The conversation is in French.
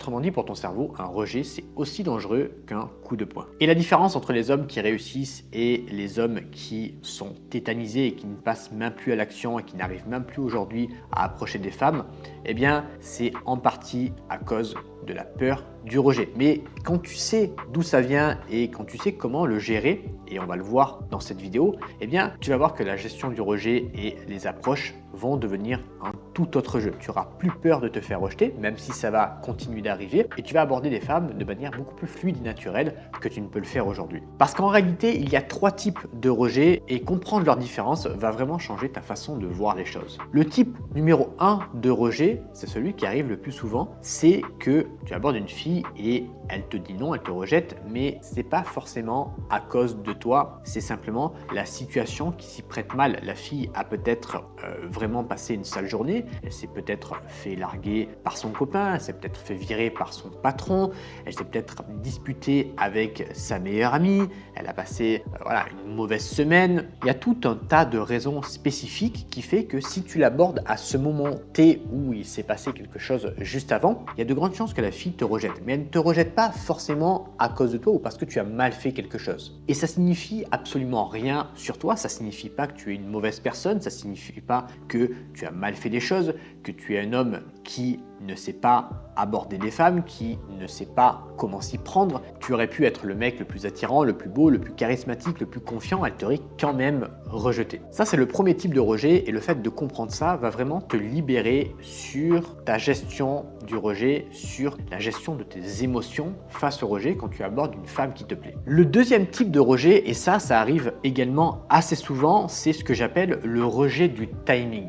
Autrement dit, pour ton cerveau, un rejet, c'est aussi dangereux qu'un coup de poing. Et la différence entre les hommes qui réussissent et les hommes qui sont tétanisés et qui ne passent même plus à l'action et qui n'arrivent même plus aujourd'hui à approcher des femmes, eh bien, c'est en partie à cause de la peur du rejet. Mais quand tu sais d'où ça vient et quand tu sais comment le gérer, et on va le voir dans cette vidéo, eh bien, tu vas voir que la gestion du rejet et les approches vont devenir un tout autre jeu. Tu auras plus peur de te faire rejeter, même si ça va continuer d'arriver, et tu vas aborder les femmes de manière beaucoup plus fluide et naturelle que tu ne peux le faire aujourd'hui. Parce qu'en réalité, il y a 3 types de rejet et comprendre leurs différences va vraiment changer ta façon de voir les choses. Le type numéro 1 de rejet, c'est celui qui arrive le plus souvent, c'est que tu abordes une fille et elle te dit non, elle te rejette, mais c'est pas forcément à cause de toi, c'est simplement la situation qui s'y prête mal. La fille a peut-être vraiment passé une sale journée, elle s'est peut-être fait larguer par son copain, elle s'est peut-être fait virer par son patron, elle s'est peut-être disputée avec sa meilleure amie, elle a passé voilà, une mauvaise semaine. Il y a tout un tas de raisons spécifiques qui fait que si tu l'abordes à ce moment T où il s'est passé quelque chose juste avant, il y a de grandes chances que la fille te rejette. Mais elle ne te rejette pas forcément à cause de toi ou parce que tu as mal fait quelque chose. Et ça signifie absolument rien sur toi, ça signifie pas que tu es une mauvaise personne, ça signifie pas que tu as mal fait les choses, que tu es un homme qui ne sait pas aborder des femmes, qui ne sait pas comment s'y prendre. Tu aurais pu être le mec le plus attirant, le plus beau, le plus charismatique, le plus confiant, elle t'aurait quand même rejeté. Ça, c'est le premier type de rejet et le fait de comprendre ça va vraiment te libérer sur ta gestion du rejet, sur la gestion de tes émotions face au rejet quand tu abordes une femme qui te plaît. Le deuxième type de rejet, et ça arrive également assez souvent, c'est ce que j'appelle le rejet du timing.